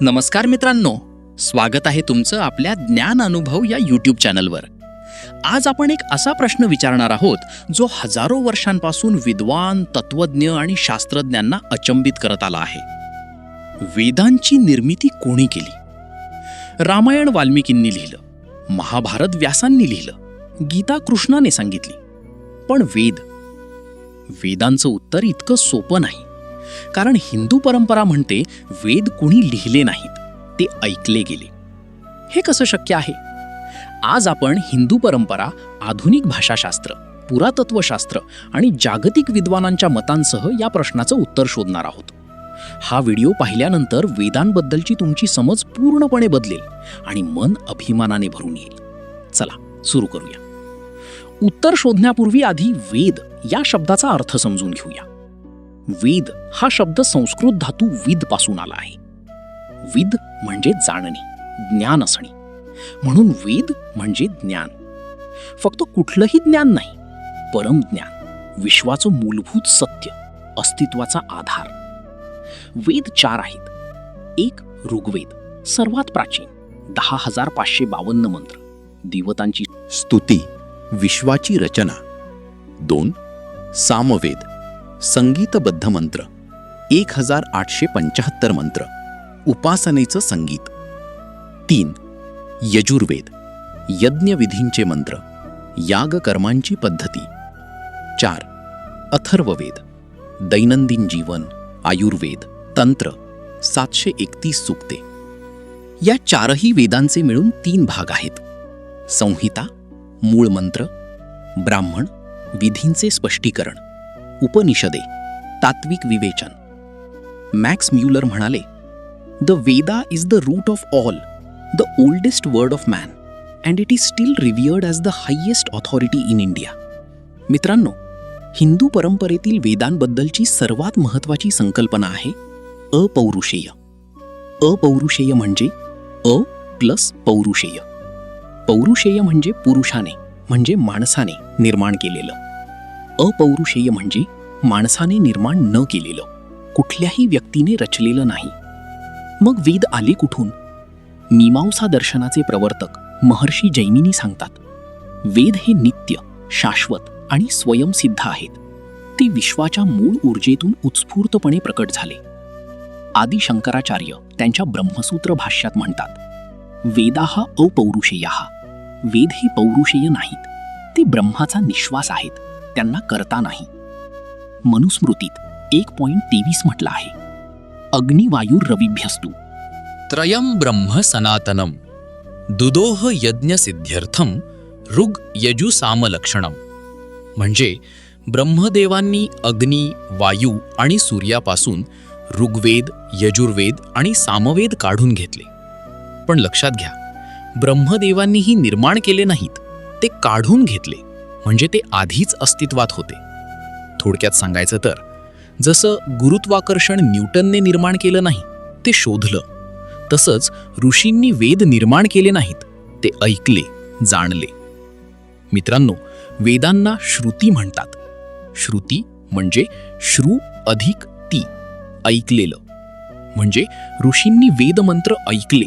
नमस्कार मित्रांनो, स्वागत आहे तुमचं आपल्या ज्ञान अनुभव या यूट्यूब चॅनलवर. आज आपण एक असा प्रश्न विचारणार आहोत जो हजारो वर्षांपासून विद्वान, तत्वज्ञ आणि शास्त्रज्ञांना अचंबित करत आला आहे. वेदांची निर्मिती कोणी केली? रामायण वाल्मिकींनी लिहिलं, महाभारत व्यासांनी लिहिलं, गीता कृष्णाने सांगितली. पण वेदांचं उत्तर इतकं सोपं नाही. कारण हिंदू परंपरा म्हणते वेद कुणी लिहिले नाहीत, ते ऐकले गेले. हे कसं शक्य आहे? आज आपण हिंदू परंपरा, आधुनिक भाषाशास्त्र, पुरातत्वशास्त्र आणि जागतिक विद्वानांच्या मतांसह या प्रश्नाचं उत्तर शोधणार आहोत. हा व्हिडिओ पाहिल्यानंतर वेदांबद्दलची तुमची समज पूर्णपणे बदलेल आणि मन अभिमानाने भरून येईल. चला सुरू करूया. उत्तर शोधण्यापूर्वी आधी वेद या शब्दाचा अर्थ समजून घेऊया. वेद हा शब्द संस्कृत धातू विद पासून आला आहे. विद म्हणजे जाणणे, ज्ञान असणे. म्हणून वेद म्हणजे ज्ञान. फक्त कुठलंही ज्ञान नाही, परमज्ञान, विश्वाचं मूलभूत सत्य, अस्तित्वाचा आधार. वेद 4 आहेत. 1 ऋग्वेद, सर्वात प्राचीन, 10,552 मंत्र, देवतांची स्तुती, विश्वाची रचना. 2 सामवेद, संगीतबद्ध मंत्र, 1875 मंत्र, उपासनेचं संगीत. 3 यजुर्वेद, यज्ञविधींचे मंत्र, यागकर्मांची पद्धती. 4 अथर्ववेद, दैनंदिन जीवन, आयुर्वेद, तंत्र, 731 सूक्ते. या 4ही वेदांचे मिळून 3 भाग आहेत. संहिता, मूळ मंत्र, ब्राह्मण, विधींचे स्पष्टीकरण, उपनिषदे, तात्विक विवेचन. मॅक्स म्युलर म्हणाले, the Veda is the root of all, the oldest word of man, and it is still revered as the highest authority in India. मित्रांनो, हिंदू परंपरेतील वेदांबद्दलची सर्वात महत्त्वाची संकल्पना आहे अपौरुषेय. अपौरुषेय म्हणजे अ प्लस पौरुषेय. पौरुषेय म्हणजे पुरुषाने, म्हणजे माणसाने निर्माण केलेलं. अपौरुषेय म्हणजे माणसाने निर्माण न केलेलं, कुठल्याही व्यक्तीने रचलेलं नाही. मग वेद आले कुठून? मीमांसा दर्शनाचे प्रवर्तक महर्षी जैमिनी सांगतात, वेद हे नित्य, शाश्वत आणि स्वयंसिद्ध आहेत. ते विश्वाच्या मूळ ऊर्जेतून उत्स्फूर्तपणे प्रकट झाले. आदि शंकराचार्य त्यांच्या ब्रह्मसूत्र भाष्यात म्हणतात, वेदाः अपौरुषेयाः. वेद हे पौरुषेय नाहीत, ते ब्रह्माचा निश्वास आहेत, त्यांना करता नाही. मनुस्मृतीत 1.23 म्हटलं आहे, अग्निवायुर्रविभ्यस्तु त्रयं ब्रह्म सनातनम दुदोह यज्ञ सिद्ध्यर्थम ऋग यजु सामलक्षणम. म्हणजे ब्रह्मदेवांनी अग्नी, वायू आणि सूर्यापासून ऋग्वेद, यजुर्वेद आणि सामवेद काढून घेतले. पण लक्षात घ्या, ब्रह्मदेवांनीही निर्माण केले नाहीत, ते काढून घेतले, म्हणजे ते आधीच अस्तित्वात होते. थोडक्यात सांगायचं तर, जसं गुरुत्वाकर्षण न्यूटनने निर्माण केलं नाही, ते शोधलं, तसंच ऋषींनी वेद निर्माण केले नाहीत, ते ऐकले, जाणले. मित्रांनो, वेदांना श्रुती म्हणतात. श्रुती म्हणजे श्रु अधिक ती, ऐकलेलं. म्हणजे ऋषींनी वेदमंत्र ऐकले,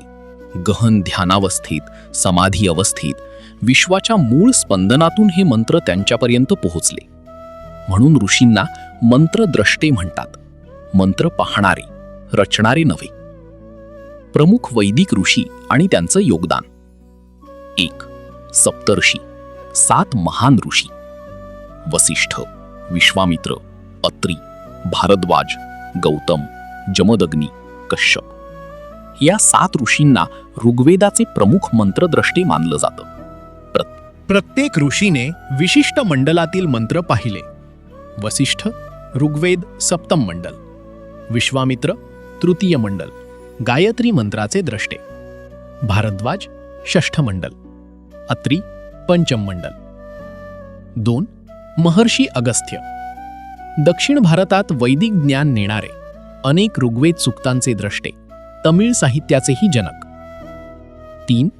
गहन ध्यानावस्थेत, समाधी अवस्थेत, विश्वाच्या मूळ स्पंदनातून हे मंत्र त्यांच्यापर्यंत पोहोचले. म्हणून ऋषींना मंत्रद्रष्टे म्हणतात. मंत्र पाहणारे, रचणारे नव्हे. प्रमुख वैदिक ऋषी आणि त्यांचं योगदान. 1 सप्तर्षी, 7 महान ऋषी. वसिष्ठ, विश्वामित्र, अत्री, भारद्वाज, गौतम, जमदग्नी, कश्यप. या 7 ऋषींना ऋग्वेदाचे प्रमुख मंत्रद्रष्टे मानलं जातं. प्रत्येक ऋषीने विशिष्ट मंडलातील मंत्र पाहिले. वसिष्ठ ऋग्वेद सप्तम मंडल, विश्वामित्र तृतीय मंडल, गायत्री मंत्राचे द्रष्टे, भारद्वाज षष्ठ मंडल, अत्री पंचम मंडल. 2 महर्षी अगस्त्य, दक्षिण भारतात वैदिक ज्ञान नेणारे, अनेक ऋग्वेद सूक्तांचे द्रष्टे, तमिळ साहित्याचेही जनक. 3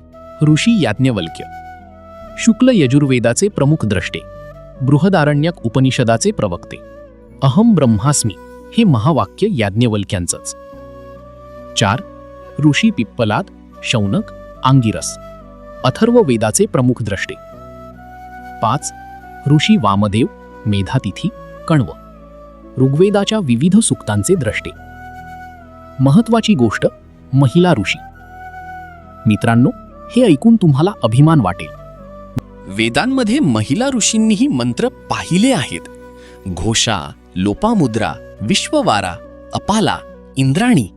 ऋषी याज्ञवल्क्य, शुक्ल यजुर्वेदाचे प्रमुख द्रष्टे, बृहदारण्यक उपनिषदाचे प्रवक्ते. अहम ब्रह्मास्मी हे महावाक्य याज्ञवल्क्यांचंच. 4 ऋषी पिप्पलाद, शौनक, आंगिरस. अथर्व वेदाचे प्रमुख द्रष्टे. 5. ऋषी वामदेव, मेधातिथी, कण्व. ऋग्वेदाच्या विविध सूक्तांचे द्रष्टे. महत्वाची गोष्ट, महिला ऋषी. मित्रांनो, हे ऐकून तुम्हाला अभिमान वाटेल. वेदांमध्ये महिला ऋषींनीही मंत्र पाहिले आहेत. घोषा, लोपामुद्रा, विश्ववारा, अपाला, इंद्राणी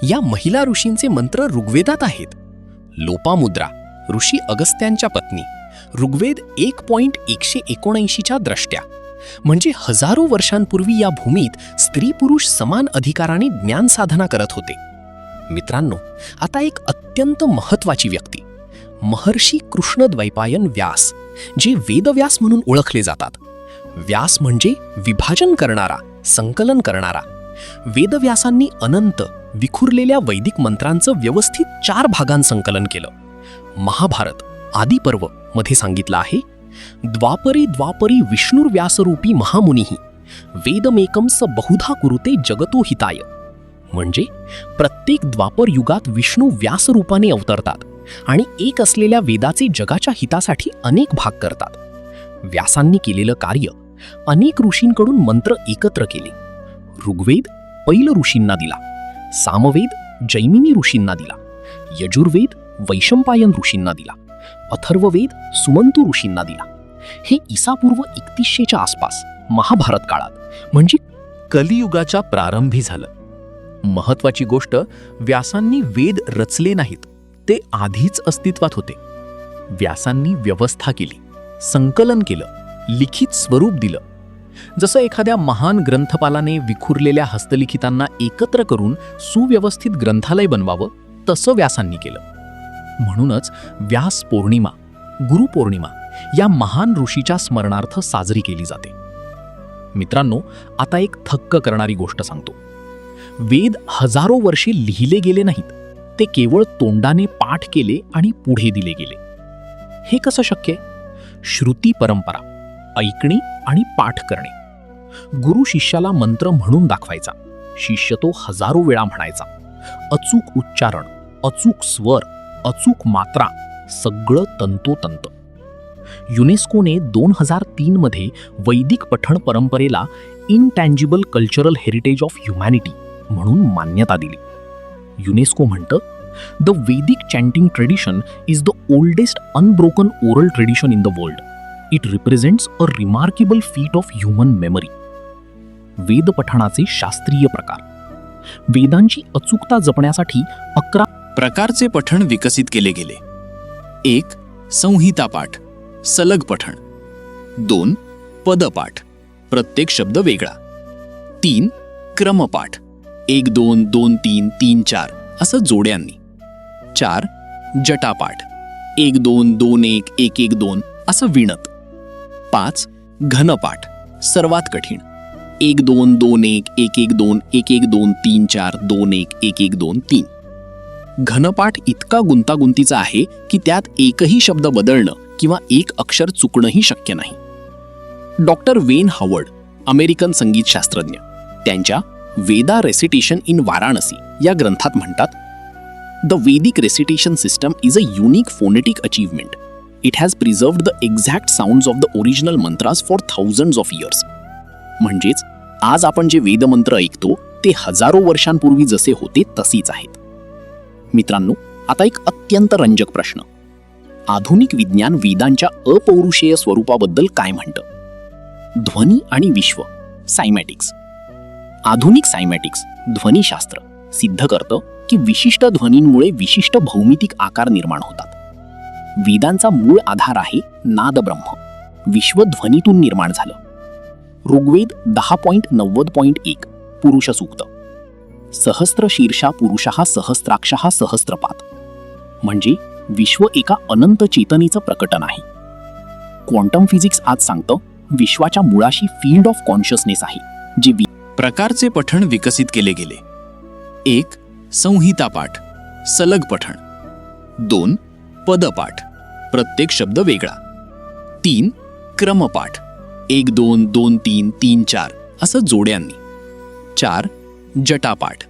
या महिला ऋषींचे मंत्र ऋग्वेदात आहेत. लोपामुद्रा ऋषी अगस्त्यांच्या पत्नी. ऋग्वेद 1.179च्या द्रष्ट्या, म्हणजे हजारो वर्षांपूर्वी या भूमीत स्त्री पुरुष समान अधिकाराने ज्ञान साधना करत होते. मित्रांनो, आता एक अत्यंत महत्वाची व्यक्ती, महर्षी कृष्णद्वैपायन व्यास, जे वेदव्यास म्हणून ओळखले जातात. व्यास म्हणजे विभाजन करणारा, संकलन करणारा. वेदव्यासांनी अनंत विखुरलेल्या वैदिक मंत्रांचं व्यवस्थित 4 भागांत संकलन केलं. महाभारत आदिपर्व मध्ये सांगितलं आहे, द्वापरी विष्णुर्व्यासरूपी महामुनिही वेदमेकं स बहुधा कुरुते जगतो हिताय. म्हणजे प्रत्येक द्वापर युगात विष्णू व्यासरूपाने अवतरतात आणि एक असलेल्या वेदाचे जगाच्या हितासाठी अनेक भाग करतात. व्यासांनी केलेलं कार्य अनेक ऋषींकडून मंत्र एकत्र केले. ऋग्वेद पैल ऋषींना दिला, सामवेद जैमिनी ऋषींना दिला, यजुर्वेद वैशंपायन ऋषींना दिला, अथर्ववेद सुमंतू ऋषींना दिला. हे ईसापूर्व 3100च्या आसपास महाभारत काळात म्हणजे कलियुगाच्या प्रारंभी झालं. महत्वाची गोष्ट, व्यासांनी वेद रचले नाहीत, ते आधीच अस्तित्वात होते. व्यासांनी व्यवस्था केली, संकलन केलं, लिखित स्वरूप दिलं. जसं एखाद्या महान ग्रंथपालाने विखुरलेल्या हस्तलिखितांना एकत्र करून सुव्यवस्थित ग्रंथालय बनवावं, तसं व्यासांनी केलं. म्हणूनच व्यास पौर्णिमा, गुरुपौर्णिमा या महान ऋषीच्या स्मरणार्थ साजरी केली जाते. मित्रांनो, आता एक थक्क करणारी गोष्ट सांगतो. वेद हजारो वर्षे लिहिले गेले नाहीत, ते केवळ तोंडाने पाठ केले आणि पुढे दिले गेले. हे कसं शक्य आहे? श्रुती परंपरा, ऐकणे आणि पाठ करणे. गुरु शिष्याला मंत्र म्हणून दाखवायचा, शिष्य तो हजारो वेळा म्हणायचा. अचूक उच्चारण, अचूक स्वर, अचूक मात्रा, सगळं तंतोतंत. युनेस्कोने 2003 मध्ये वैदिक पठण परंपरेला intangible cultural heritage of humanity म्हणून मान्यता दिली. युनेस्को म्हणतं, the Vedic chanting tradition is the oldest unbroken oral tradition in the world. It represents a remarkable feat of human memory. Veda पठणाचे शास्त्रीय प्रकार. वेदांची अचूकता जपण्यासाठी 11 प्रकारचे पठण विकसित केले गेले. 1. संहिता पाठ, सलग पठण. 2. पदपाठ, प्रत्येक शब्द वेगळा. 3. क्रमपाठ, 1 2 2 3 3 4 असं जोड्यांनी. 4. जटापाठ, 1 2 2 1 1 1 2 असं विणत. 5. घनपाठ, सर्वात कठीण, 1 2 2 1 1 1 2 1 1 2 3 4 2 1 1 1 2 3. घनपाठ इतका गुंतागुंतीचा आहे की त्यात एकही शब्द बदलणं किंवा एक अक्षर चुकणंही शक्य नाही. डॉक्टर वेन हॉवर्ड, अमेरिकन संगीतशास्त्रज्ञ, त्यांच्या वेदा रेसिटेशन इन वाराणसी या ग्रंथात म्हणतात, the Vedic recitation system is a unique phonetic achievement. It has preserved the exact sounds of the original mantras for thousands of years. म्हणजेच आज आपण जे वेदमंत्र ऐकतो ते हजारो वर्षांपूर्वी जसे होते तसेच आहेत. मित्रांनो, आता एक अत्यंत रंजक प्रश्न. आधुनिक विज्ञान वेदांच्या अपौरुषेय स्वरूपाबद्दल काय म्हणतं? ध्वनी आणि विश्व, सायमॅटिक्स. आधुनिक सायमॅटिक्स, ध्वनिशास्त्र, सिद्ध करतं की विशिष्ट ध्वनींमुळे विशिष्ट भौमितिक आकार निर्माण होतात. वेदांचा मूळ आधार आहे नादब्रह्म. विश्व ध्वनीतून निर्माण झालं. ऋग्वेद 10.90.1 पुरुष सूक्त. सहस्त्र शीर्षा पुरुषः सहस्त्राक्षः सहस्त्रपात. म्हणजे विश्व एका अनंत चेतनेचं प्रकटन आहे. क्वांटम फिजिक्स आज सांगतं, विश्वाच्या मुळाशी फील्ड ऑफ कॉन्शियसनेस आहे, जे प्रकारचे पठण विकसित केले गेले. 1. संहिता पाठ, सलग पठण. 2. पदपाठ, प्रत्येक शब्द वेगळा. 3. क्रमपाठ, 1 2 2 3 3 4 असं जोड्यांनी. 4. जटापाठ,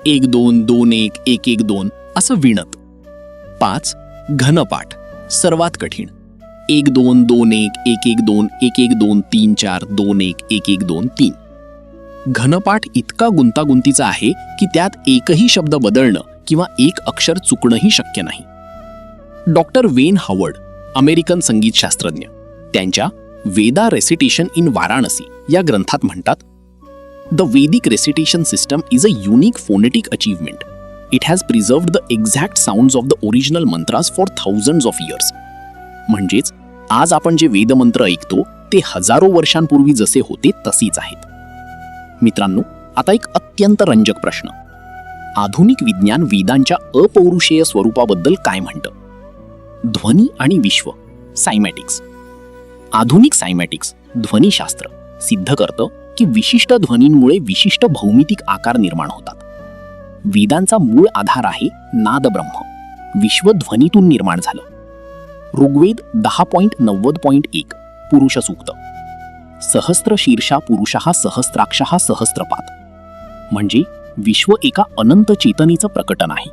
1 2 2 1 1 1 2 असं विणत. 5. घनपाठ, सर्वात कठीण. 1 2 2 1 1 1 2 1 1 2 3 4 2 1 1 1 2 3. घनपाठ इतका गुंतागुंतीचा आहे की त्यात एकही शब्द बदलणं किंवा एक अक्षर चुकणंही शक्य नाही. डॉक्टर वेन हॉवर्ड, अमेरिकन संगीतशास्त्रज्ञ, त्यांच्या वेदा रेसिटेशन इन वाराणसी या ग्रंथात म्हणतात, the Vedic recitation system is a unique phonetic achievement. It has preserved the exact sounds of the original mantras for thousands of years. म्हणजेच आज आपण जे वेदमंत्र ऐकतो ते हजारो वर्षांपूर्वी जसे होते तसेच आहेत. मित्रांनो, आता एक अत्यंत रंजक प्रश्न. आधुनिक विज्ञान वेदांच्या अपौरुषेय स्वरूपाबद्दल काय म्हणतं? ध्वनी आणि विश्व, सायमॅटिक्स. आधुनिक सायमॅटिक्स, ध्वनिशास्त्र, सिद्ध करतं की विशिष्ट ध्वनींमुळे विशिष्ट भौमितिक आकार निर्माण होतात. वेदांचा मूळ आधार आहे नादब्रह्म. विश्व ध्वनीतून निर्माण झालं. ऋग्वेद 10.90.1 पुरुष सूक्त. सहस्त्र शीर्षा पुरुषः सहस्त्राक्षः सहस्त्रपात. म्हणजे विश्व एका अनंत चेतनेचं प्रकटन आहे.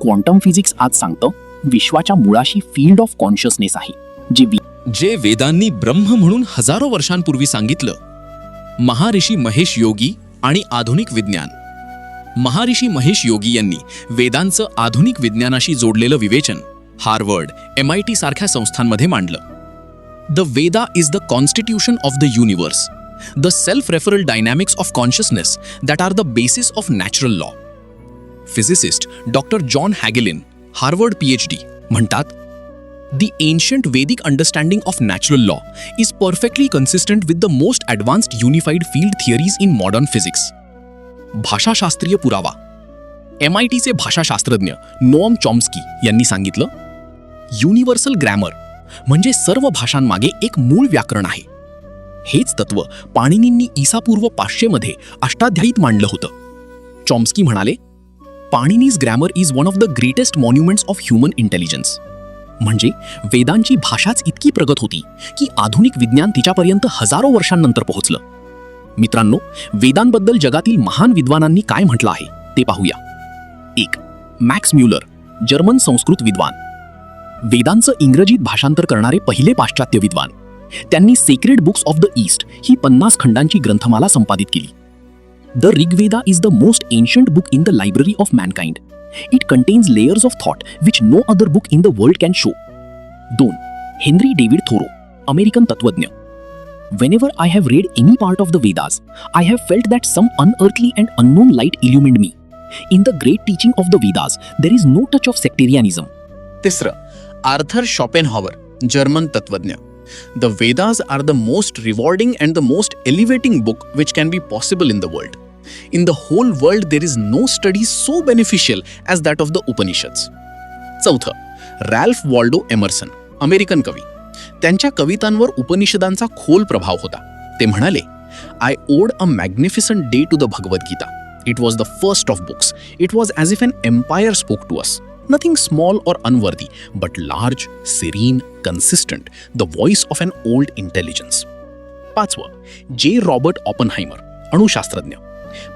क्वांटम फिजिक्स आज सांगतं विश्वाच्या मुळाशी फील्ड ऑफ कॉन्शियसनेस आहे, जे वेदांनी ब्रह्म म्हणून हजारो वर्षांपूर्वी सांगितलं. महर्षी महेश योगी आणि आधुनिक विज्ञान. महर्षी महेश योगी यांनी वेदांचं आधुनिक विज्ञानाशी जोडलेलं विवेचन हार्वर्ड, MIT सारख्या संस्थांमध्ये मांडलं. The Veda is the constitution of the universe, the self referral dynamics of consciousness that are the basis of natural law. Physicist doctor John Hagelin, Harvard PhD, म्हणतात, The ancient Vedic understanding of natural law is perfectly consistent with the most advanced unified field theories in modern physics. भाषाशास्त्रीय पुरावा. MITचे भाषाशास्त्रज्ञ Noam Chomsky यांनी सांगितलं, universal grammar म्हणजे सर्व भाषांमागे एक मूळ व्याकरण आहे. हेच तत्व पाणिनींनी ईसापूर्व 500 मध्ये अष्टाध्यायीत मांडलं होतं. चॉम्स्की म्हणाले, Panini's grammar is one of the greatest monuments of human intelligence. म्हणजे वेदांची भाषाच इतकी प्रगत होती की आधुनिक विज्ञान तिच्यापर्यंत हजारो वर्षांनंतर पोहोचलं. मित्रांनो, वेदांबद्दल जगातील महान विद्वानांनी काय म्हटलं आहे ते पाहूया. 1. मॅक्स म्युलर, जर्मन संस्कृत विद्वान. वेदांचं इंग्रजीत भाषांतर करणारे पहिले पाश्चात्य विद्वान. त्यांनी Sacred Books of the East ही 50 खंडांची ग्रंथमाला संपादित केली. The Rigveda is the most ancient book in the library of mankind. It contains layers of thought which no other book in the world can show. 2. Henry David Thoreau, American तत्वज्ञ. Whenever I have read any part of the Vedas, I have felt that some unearthly and unknown light illumined me. In the great teaching of the Vedas, there is no touch of sectarianism. 3. Arthur Schopenhauer, German तत्वज्ञ. The Vedas are the most rewarding and the most elevating book which can be possible in the world. In the whole world there is no study so beneficial as that of the Upanishads. 4. Ralph Waldo Emerson, American कवी. त्यांच्या कवितांवर उपनिषदांचा खोल प्रभाव होता. ते म्हणाले, I owed a magnificent day to the Bhagavad Gita. It was the first of books. It was as if an empire spoke to us. Nothing small or unworthy, but large, serene, consistent, the voice of an old intelligence. 5. जे Robert ऑपनहायमर, अणुशास्त्रज्ञ.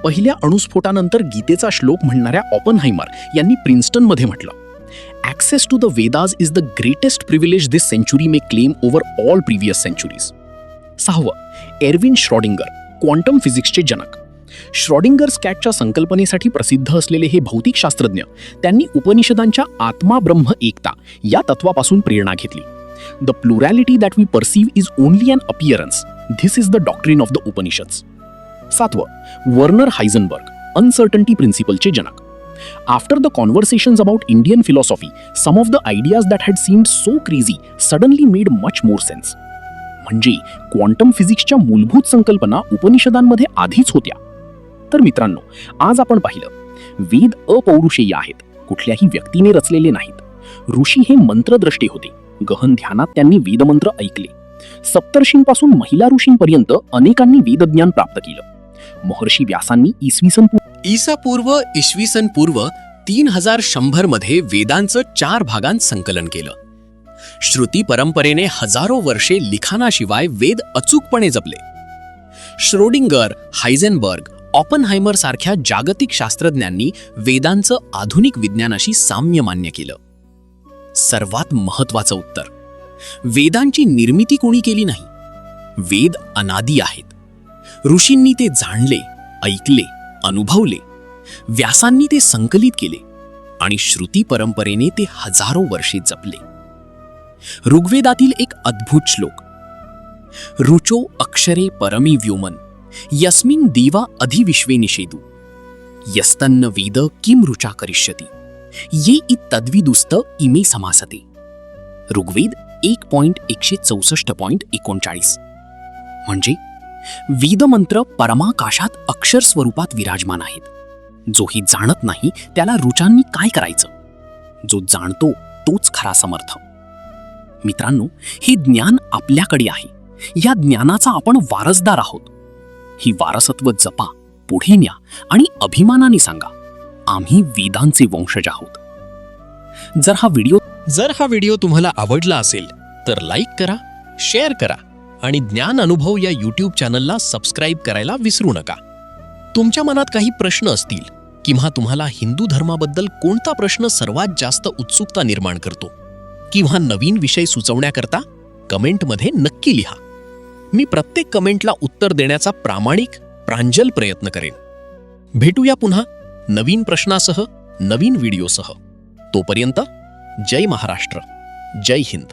पहिल्या अणुस्फोटानंतर गीतेचा श्लोक म्हणणाऱ्या ऑपनहायमर यांनी प्रिन्स्टनमध्ये म्हटलं, access to the Vedas is the greatest privilege this century may claim over all previous centuries. 6. Erwin Schrödinger, quantum फिजिक्सचे जनक. श्रॉडिंगर्स कॅटच्या संकल्पनेसाठी प्रसिद्ध असलेले हे भौतिक शास्त्रज्ञ त्यांनी उपनिषदांच्या आत्मा ब्रह्म एकता या तत्वापासून प्रेरणा घेतली. The plurality that we perceive is only an appearance. This is the doctrine of the Upanishads. 7. Werner Heisenberg, uncertainty प्रिन्सिपलचे जनक. After the conversations about Indian philosophy, some of the ideas that had seemed so crazy suddenly made much more sense. म्हणजे quantum फिजिक्सच्या मूलभूत संकल्पना उपनिषदांमध्ये आधीच होत्या. तर मित्रांनो, आज आपण पाहिलं वेद अपौरुषेय आहेत, कुठल्याही व्यक्तीने रचलेले नाहीत. ऋषी हे मंत्रद्रष्टे होते. गहन ध्यानात त्यांनी वेदमंत्र ऐकले. सप्तर्षींपासून महिला ऋषींपर्यंत अनेकांनी वेदज्ञान प्राप्त केलं. महर्षी व्यासांनी इसवी सन पूर्व 3100 मध्ये वेदांचं 4 भागांत संकलन केलं. श्रुती परंपरेने हजारो वर्षे लिखाणाशिवाय वेद अचूकपणे जपले. श्रोडिंगर, हायझेनबर्ग, ऑपनहायमर सारख्या जागतिक शास्त्रज्ञांनी वेदांचं आधुनिक विज्ञानाशी साम्य मान्य केलं. सर्वात महत्वाचं उत्तर: वेदांची निर्मिती कोणी केली नाही. वेद अनादी आहेत. ऋषींनी ते जाणले, ऐकले, अनुभवले. व्यासांनी ते संकलित केले आणि श्रुती परंपरेने ते हजारो वर्षे जपले. ऋग्वेदातील एक अद्भुत श्लोक: रुचो अक्षरे परमी व्योमन यस्मिन् देवा अधिविश्वे निषेदू यस्तन्न वेद किम रुचा करिष्यति ये इत्तद्विदुस्त इमे समासते. ऋग्वेद 1.164.39. म्हणजे वेदमंत्र परमाकाशात अक्षर स्वरूपात विराजमान आहेत. जोही जाणत नाही त्याला ऋचांनी काय करायचं? जो जाणतो तोच खरा समर्थ. मित्रांनो, हे ज्ञान आपल्याकडे आहे. या ज्ञानाचा आपण वारसदार आहोत. ही वारसत्व जपा, पुढे न्या आणि अभिमानाने सांगा, आम्ही वेदांचे वंशज आहोत. जर हा व्हिडिओ तुम्हाला आवडला असेल तर लाईक करा, शेअर करा आणि ज्ञान अनुभव या यूट्यूब चॅनलला सबस्क्राईब करायला विसरू नका. तुमच्या मनात काही प्रश्न असतील किंवा तुम्हाला हिंदू धर्माबद्दल कोणता प्रश्न सर्वात जास्त उत्सुकता निर्माण करतो किंवा नवीन विषय सुचवण्याकरता कमेंटमध्ये नक्की लिहा. मी प्रत्येक कमेंटला उत्तर देण्याचा प्रांजल प्रयत्न करेन. भेटूया पुन्हा नवीन प्रश्नासह, नवीन व्हिडिओसह. तोपर्यंत जय महाराष्ट्र, जय हिंद.